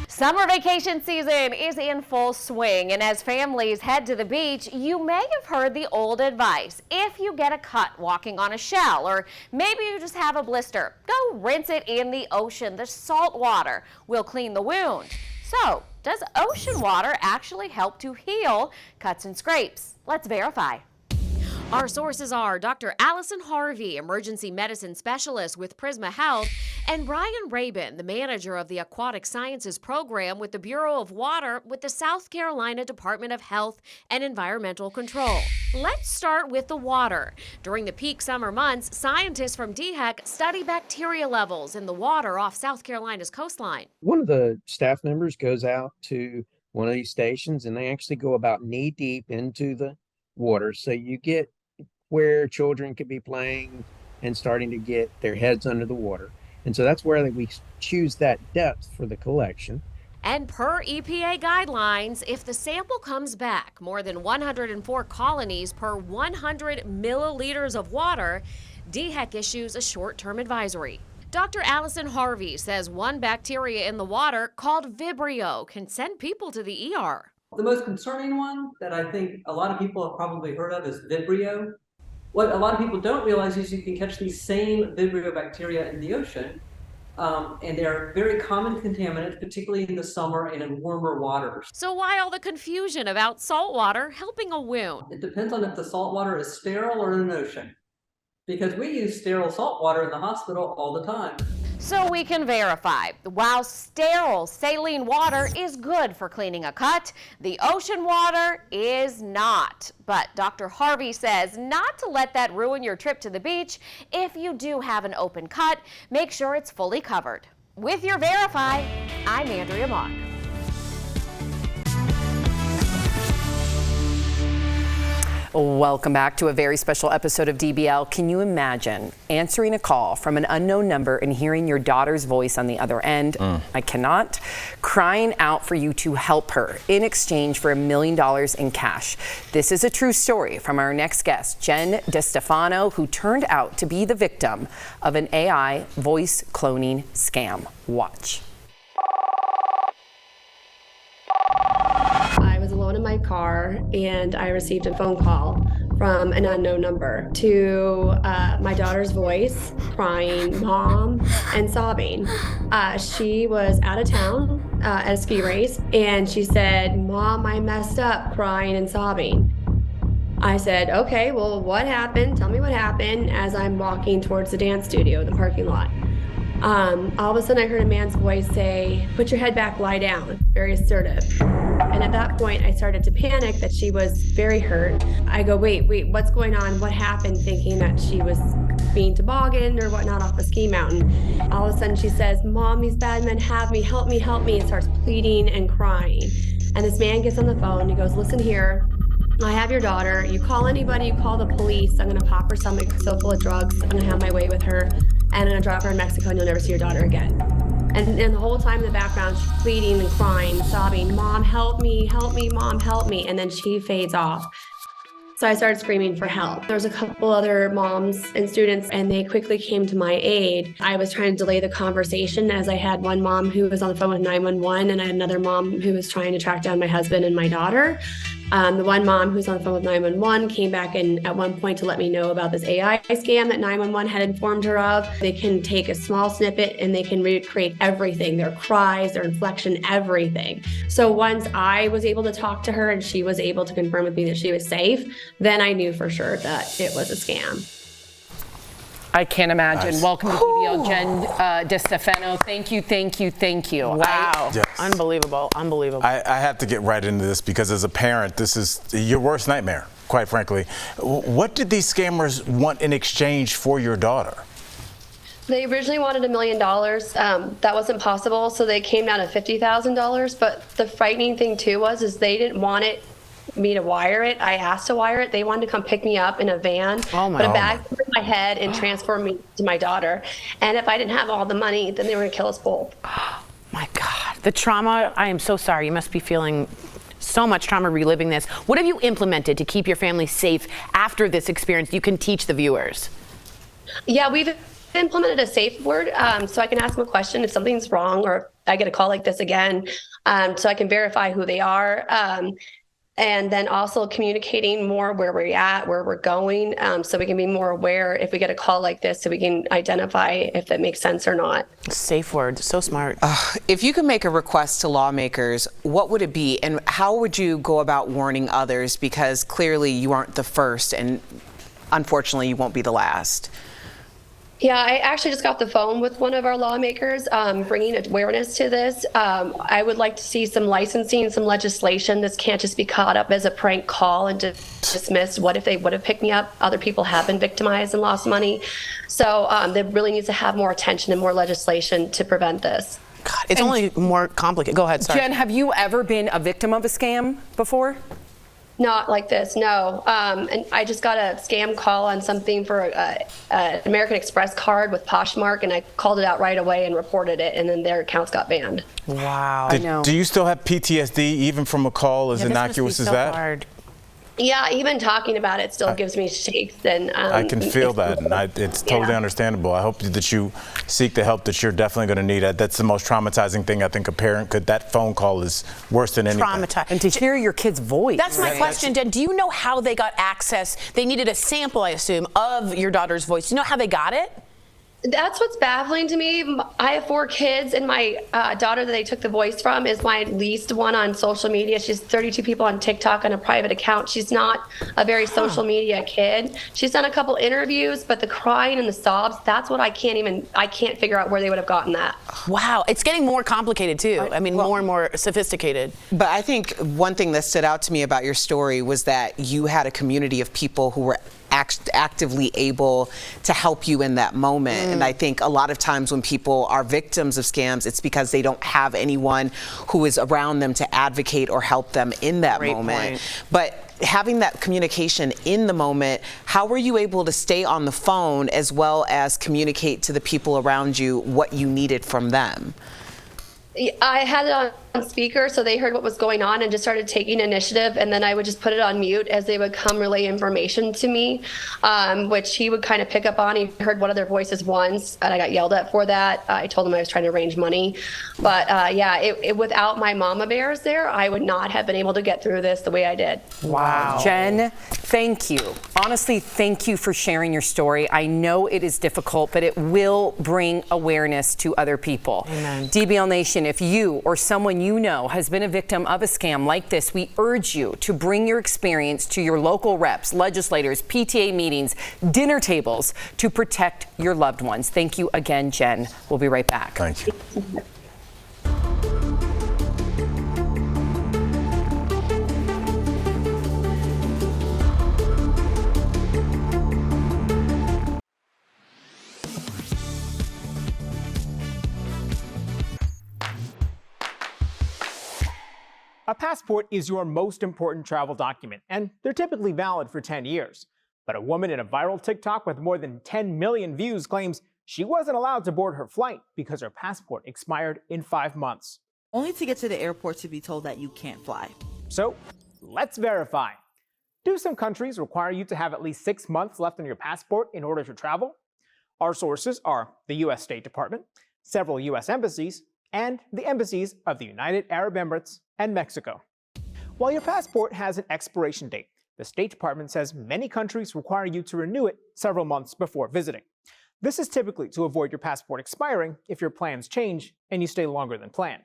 Summer vacation season is in full swing, and as families head to the beach, you may have heard the old advice. If you get a cut walking on a shell, or maybe you just have a blister, go rinse it in the ocean. The salt water will clean the wound. So, does ocean water actually help to heal cuts and scrapes? Let's verify. Our sources are Dr. Allison Harvey, emergency medicine specialist with Prisma Health, and Brian Rabin, the manager of the Aquatic Sciences program with the Bureau of Water with the South Carolina Department of Health and Environmental Control. Let's start with the water. During the peak summer months, scientists from DHEC study bacteria levels in the water off South Carolina's coastline. One of the staff members goes out to one of these stations, and they actually go about knee deep into the water. So you get where children could be playing and starting to get their heads under the water. And so that's where we choose that depth for the collection. And per EPA guidelines, if the sample comes back more than 104 colonies per 100 milliliters of water, DHEC issues a short-term advisory. Dr. Allison Harvey says one bacteria in the water called Vibrio can send people to the ER. The most concerning one that I think a lot of people have probably heard of is Vibrio. What a lot of people don't realize is you can catch these same Vibrio bacteria in the ocean, and they're very common contaminants, particularly in the summer and in warmer waters. So why all the confusion about salt water helping a wound? It depends on if the salt water is sterile or in an ocean, because we use sterile salt water in the hospital all the time. So we can verify, while sterile saline water is good for cleaning a cut, the ocean water is not. But Dr. Harvey says not to let that ruin your trip to the beach. If you do have an open cut, make sure it's fully covered. With your Verify, I'm Andrea Mock. Welcome back to a very special episode of DBL. Can you imagine answering a call from an unknown number and hearing your daughter's voice on the other end? I cannot. Crying out for you to help her in exchange for $1 million in cash. This is a true story from our next guest, Jen DeStefano, who turned out to be the victim of an AI voice cloning scam. Watch. I was alone in my car and I received a phone call from an unknown number to my daughter's voice, crying, mom, and sobbing. She was out of town at a ski race and she said, Mom, I messed up, crying and sobbing. I said, okay, well, what happened? Tell me what happened, as I'm walking towards the dance studio in the parking lot. All of a sudden I heard a man's voice say, put your head back, lie down, very assertive. And at that point I started to panic that she was very hurt. I go, wait, what's going on? What happened? Thinking that she was being tobogganed or whatnot off a ski mountain. All of a sudden she says, Mom, these bad men have me, help me, and starts pleading and crying. And this man gets on the phone, he goes, listen here, I have your daughter. You call anybody, you call the police. I'm gonna pop her stomach so full of drugs. I'm gonna have my way with her, and I'm gonna drop her in Mexico, and you'll never see your daughter again. And the whole time in the background, she's pleading and crying, sobbing, Mom, help me, Mom, help me. And then she fades off. So I started screaming for help. There was a couple other moms and students, and they quickly came to my aid. I was trying to delay the conversation, as I had one mom who was on the phone with 911, and I had another mom who was trying to track down my husband and my daughter. The one mom who's on the phone with 911 came back in at one point to let me know about this AI scam that 911 had informed her of. They can take a small snippet and they can recreate everything, their cries, their inflection, everything. So once I was able to talk to her and she was able to confirm with me that she was safe, then I knew for sure that it was a scam. I can't imagine. Nice. Welcome to DBL, Jen DeStefano. Thank you. Wow. Yes. Unbelievable. I have to get right into this because as a parent, this is your worst nightmare, quite frankly. What did these scammers want in exchange for your daughter? They originally wanted $1 million. That wasn't possible, so they came down to $50,000. But the frightening thing too is they didn't want me to wire it. I asked to wire it. They wanted to come pick me up in a van, put a bag over my head, and transfer me to my daughter. And if I didn't have all the money, then they were going to kill us both. My God, the trauma. I am so sorry. You must be feeling so much trauma reliving this. What have you implemented to keep your family safe after this experience you can teach the viewers? Yeah, we've implemented a safe word, so I can ask them a question if something's wrong or I get a call like this again, so I can verify who they are. And then also communicating more where we're at, where we're going, so we can be more aware if we get a call like this, so we can identify if that makes sense or not. Safe word, so smart. If you could make a request to lawmakers, what would it be, and how would you go about warning others? Because clearly you aren't the first, and unfortunately you won't be the last. Yeah, I actually just got the phone with one of our lawmakers, bringing awareness to this. I would like to see some licensing, some legislation. This can't just be caught up as a prank call and dismissed. What if they would have picked me up? Other people have been victimized and lost money. So there really needs to have more attention and more legislation to prevent this. God, it's only more complicated. Go ahead, sorry. Jen, have you ever been a victim of a scam before? Not like this, no. And I just got a scam call on something for an American Express card with Poshmark, and I called it out right away and reported it, and then their accounts got banned. Wow. I know. Do you still have PTSD even from a call as innocuous as that? Hard. Yeah, even talking about it still gives me shakes. And I can feel that, and it's totally understandable. I hope that you seek the help that you're definitely going to need. That's the most traumatizing thing I think a parent could. That phone call is worse than anything. Traumatized. And to hear your kid's voice. That's my question, Jen. Do you know how they got access? They needed a sample, I assume, of your daughter's voice. Do you know how they got it? That's what's baffling to me. I have 4 kids, and my daughter that they took the voice from is my least one on social media. She's 32 people on TikTok on a private account. She's not a very social media kid. She's done a couple interviews, but the crying and the sobs, that's what I can't figure out where they would have gotten that. Wow, it's getting more complicated too. I mean, more and more sophisticated. But I think one thing that stood out to me about your story was that you had a community of people who were actively able to help you in that moment. And I think a lot of times when people are victims of scams, it's because they don't have anyone who is around them to advocate or help them in that moment. But having that communication in the moment, how were you able to stay on the phone as well as communicate to the people around you what you needed from them? I had it on speaker, so they heard what was going on and just started taking initiative, and then I would just put it on mute as they would come relay information to me, which he would kind of pick up on. He heard one of their voices once, and I got yelled at for that. I told him I was trying to arrange money. But yeah, without my mama bears there, I would not have been able to get through this the way I did. Wow. Jen, thank you. Honestly, thank you for sharing your story. I know it is difficult, but it will bring awareness to other people. Amen. DBL Nation, if you or someone someone you know has been a victim of a scam like this, we urge you to bring your experience to your local reps, legislators, PTA meetings, dinner tables to protect your loved ones. Thank you again, Jen. We'll be right back. Thank you. A passport is your most important travel document, and they're typically valid for 10 years. But a woman in a viral TikTok with more than 10 million views claims she wasn't allowed to board her flight because her passport expired in 5 months. Only to get to the airport to be told that you can't fly. So, let's verify. Do some countries require you to have at least 6 months left on your passport in order to travel? Our sources are the U.S. State Department, several U.S. embassies, and the embassies of the United Arab Emirates and Mexico. While your passport has an expiration date, the State Department says many countries require you to renew it several months before visiting. This is typically to avoid your passport expiring if your plans change and you stay longer than planned.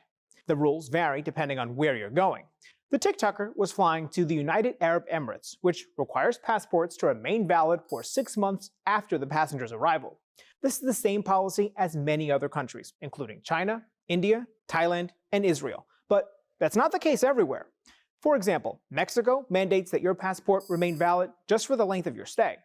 The rules vary depending on where you're going. The TikToker was flying to the United Arab Emirates, which requires passports to remain valid for 6 months after the passenger's arrival. This is the same policy as many other countries, including China, India, Thailand, and Israel. But that's not the case everywhere. For example, Mexico mandates that your passport remain valid just for the length of your stay.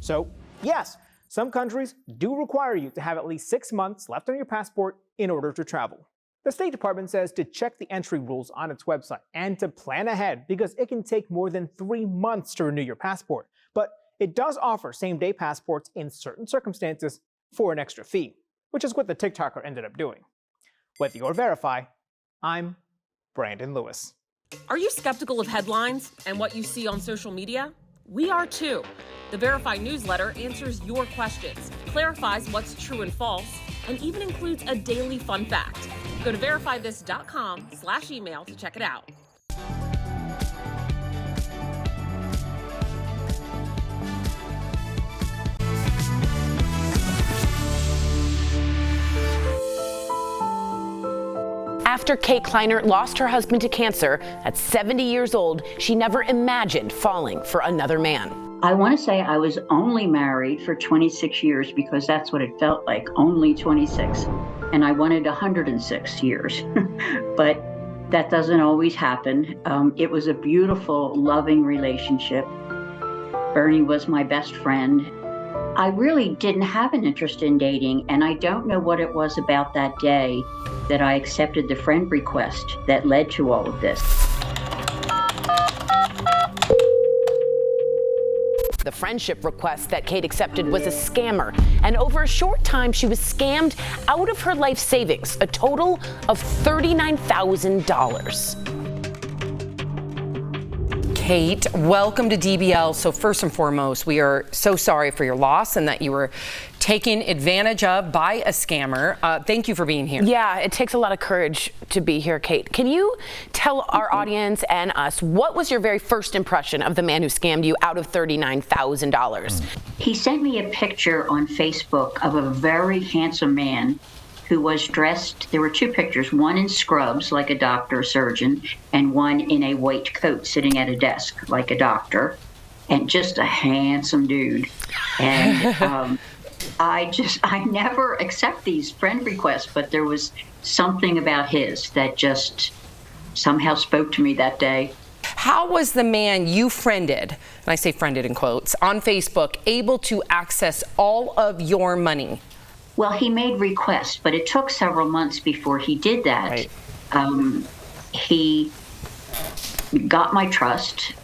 So, yes, some countries do require you to have at least 6 months left on your passport in order to travel. The State Department says to check the entry rules on its website and to plan ahead because it can take more than 3 months to renew your passport. But it does offer same-day passports in certain circumstances for an extra fee, which is what the TikToker ended up doing. With your Verify, I'm Brandon Lewis. Are you skeptical of headlines and what you see on social media? We are too. The Verify newsletter answers your questions, clarifies what's true and false, and even includes a daily fun fact. Go to verifythis.com/email to check it out. After Kate Kleiner lost her husband to cancer at 70 years old, she never imagined falling for another man. I want to say I was only married for 26 years because that's what it felt like, only 26. And I wanted 106 years, but that doesn't always happen. It was a beautiful, loving relationship. Bernie was my best friend. I really didn't have an interest in dating, and I don't know what it was about that day that I accepted the friend request that led to all of this. The friendship request that Kate accepted was a scammer, and over a short time, she was scammed out of her life savings, a total of $39,000. Kate, welcome to DBL. So first and foremost, we are so sorry for your loss and that you were taken advantage of by a scammer. Thank you for being here. Yeah, it takes a lot of courage to be here, Kate. Can you tell our audience and us, what was your very first impression of the man who scammed you out of $39,000? He sent me a picture on Facebook of a very handsome man who was dressed, there were 2 pictures, one in scrubs like a doctor or surgeon, and one in a white coat sitting at a desk like a doctor, and just a handsome dude. And I never accept these friend requests, but there was something about his that just somehow spoke to me that day. How was the man you friended, and I say friended in quotes, on Facebook able to access all of your money? Well, he made requests, but it took several months before he did that. Right. He got my trust,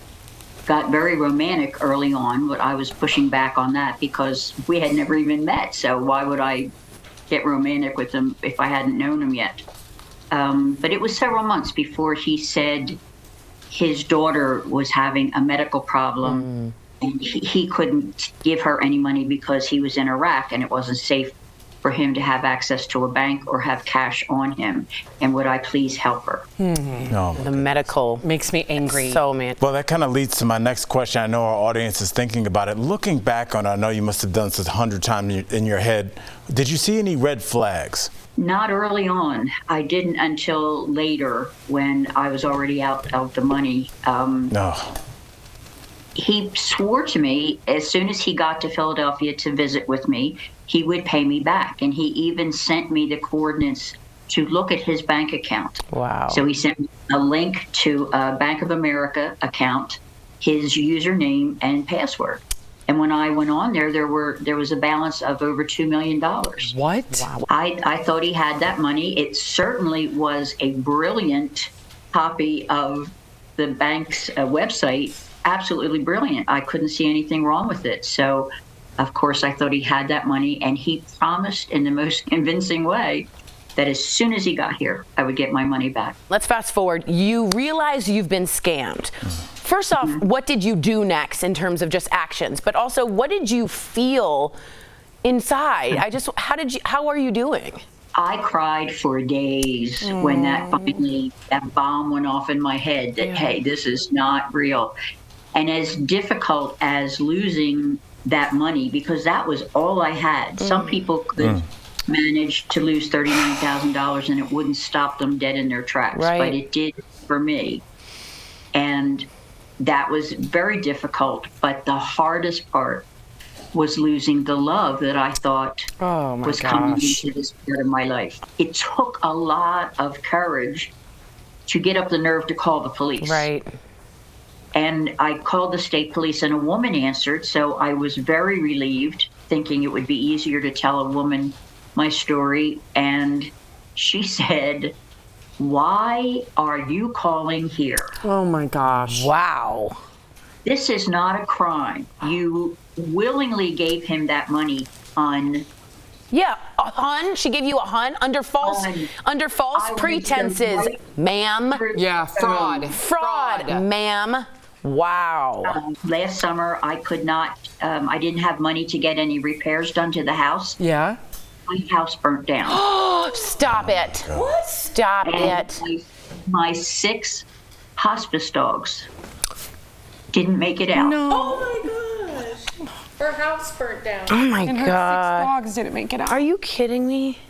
got very romantic early on, but I was pushing back on that because we had never even met. So why would I get romantic with him if I hadn't known him yet? But it was several months before he said his daughter was having a medical problem. And he couldn't give her any money because he was in Iraq and it wasn't safe for him to have access to a bank or have cash on him, and would I please help her? The medical makes me angry. So man. Well, that kind of leads to my next question. I know our audience is thinking about it. Looking back on it, I know you must have done this 100 times in your head. Did you see any red flags? Not early on. I didn't until later when I was already out of the money. No. He swore to me as soon as he got to Philadelphia to visit with me, he would pay me back. And he even sent me the coordinates to look at his bank account. Wow. So he sent me a link to a Bank of America account, his username and password. And when I went on there, there was a balance of over $2 million. What? Wow. I thought he had that money. It certainly was a brilliant copy of the bank's website. Absolutely brilliant. I couldn't see anything wrong with it. So, of course, I thought he had that money, and he promised in the most convincing way that as soon as he got here, I would get my money back. Let's fast forward. You realize you've been scammed. First off, what did you do next in terms of just actions? But also, what did you feel inside? How are you doing? I cried for days when that bomb went off in my head that, hey, this is not real. And as difficult as losing that money, because that was all I had. Some people could manage to lose $39,000 and it wouldn't stop them dead in their tracks, but it did for me. And that was very difficult, but the hardest part was losing the love that I thought was coming into this part of my life. It took a lot of courage to get up the nerve to call the police. Right. And I called the state police and a woman answered, so I was very relieved, thinking it would be easier to tell a woman my story. And she said, "Why are you calling here?" Oh my gosh. Wow. This is not a crime. You willingly gave him that money on. Yeah, a hun. She gave you a hun under false pretenses, ma'am. Yeah, fraud. Fraud, ma'am. Wow. Last summer, I could not. I didn't have money to get any repairs done to the house. Yeah. My house burnt down. Stop it. What? Stop it. My 6 hospice dogs didn't make it out. No. Oh my gosh. Her house burnt down. Oh my and God. her 6 dogs didn't make it out. Are you kidding me?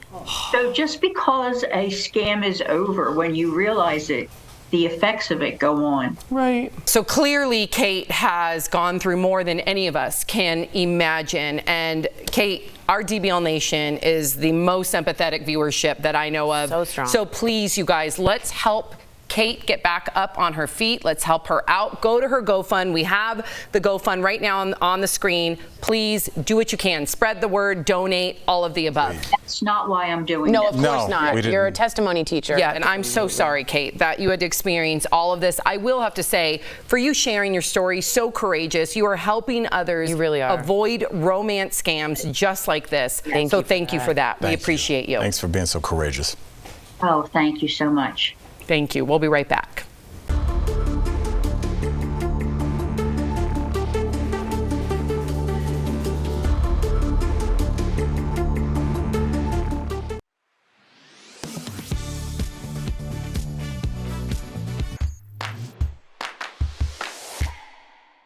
So just because a scam is over, when you realize it, the effects of it go on. Right. So clearly Kate has gone through more than any of us can imagine. And Kate, our DBL Nation is the most empathetic viewership that I know of. So strong. So please, you guys, let's help Kate get back up on her feet. Let's help her out. Go to her GoFund. We have the GoFund right now on the screen. Please do what you can. Spread the word, donate, all of the above. That's not why I'm doing No, this. of course not. You're a testimony teacher. Yeah, and I'm so sorry, Kate, that you had to experience all of this. I will have to say, for you sharing your story, so courageous. You are helping others avoid romance scams just like this. Thank you for that. We appreciate you. Thanks for being so courageous. Oh, thank you so much. Thank you. We'll be right back.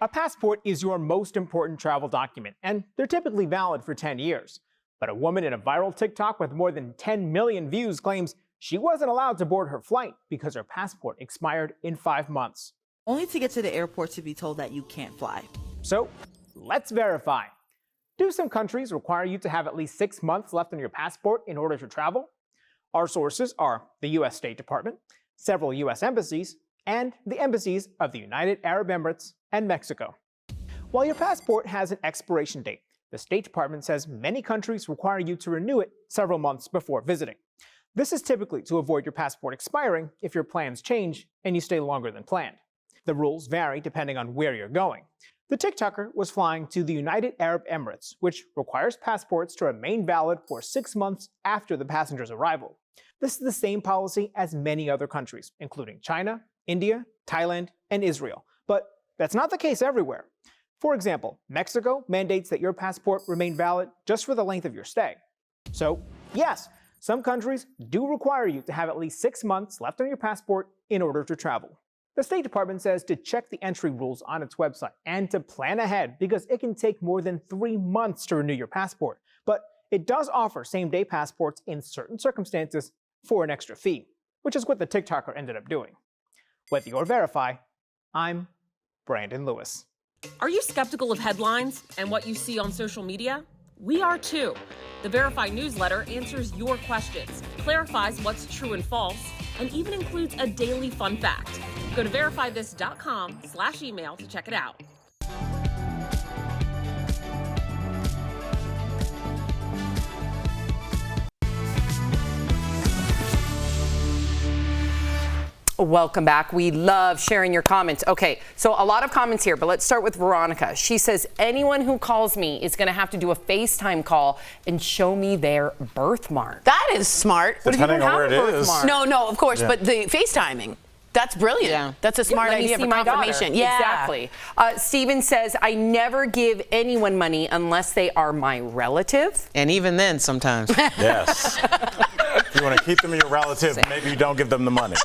A passport is your most important travel document, and they're typically valid for 10 years. But a woman in a viral TikTok with more than 10 million views claims she wasn't allowed to board her flight because her passport expired in 5 months. Only to get to the airport to be told that you can't fly. So, let's verify. Do some countries require you to have at least 6 months left on your passport in order to travel? Our sources are the US State Department, several US embassies, and the embassies of the United Arab Emirates and Mexico. While your passport has an expiration date, the State Department says many countries require you to renew it several months before visiting. This is typically to avoid your passport expiring if your plans change and you stay longer than planned. The rules vary depending on where you're going. The TikToker was flying to the United Arab Emirates, which requires passports to remain valid for 6 months after the passenger's arrival. This is the same policy as many other countries, including China, India, Thailand, and Israel. But that's not the case everywhere. For example, Mexico mandates that your passport remain valid just for the length of your stay. So, yes, some countries do require you to have at least 6 months left on your passport in order to travel. The State Department says to check the entry rules on its website and to plan ahead because it can take more than 3 months to renew your passport. But It does offer same-day passports in certain circumstances for an extra fee, which is what the TikToker ended up doing. With your Verify, I'm Brandon Lewis. Are you skeptical of headlines and what you see on social media? We are too. The Verify newsletter answers your questions, clarifies what's true and false, and even includes a daily fun fact. Go to verifythis.com/email to check it out. Welcome back. We love sharing your comments. Okay, so a lot of comments here, but let's start with Veronica. She says, anyone who calls me is going to have to do a FaceTime call and show me their birthmark. That is smart. What if you don't have a birthmark? No, of course, Yeah. but the FaceTiming. That's brilliant. Yeah. That's a smart Let me idea see for my daughter. confirmation. Yeah. Exactly. Steven says, I never give anyone money unless they are my relative. And even then, sometimes. Yes. If you want to keep them your relative, maybe you don't give them the money.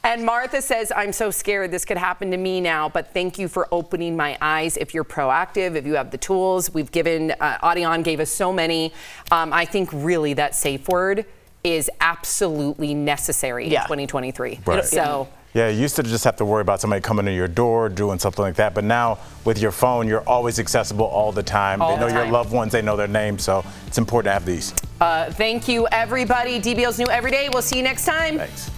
And Martha says, I'm so scared this could happen to me now, but thank you for opening my eyes. If you're proactive, if you have the tools, we've given, Audion gave us so many. I think really that safe word is absolutely necessary in 2023. Right. So. Yeah, you used to just have to worry about somebody coming to your door, doing something like that. But now with your phone, you're always accessible all the time. They know your loved ones, they know their names. So it's important to have these. Thank you, everybody. DBL's new every day. We'll see you next time. Thanks.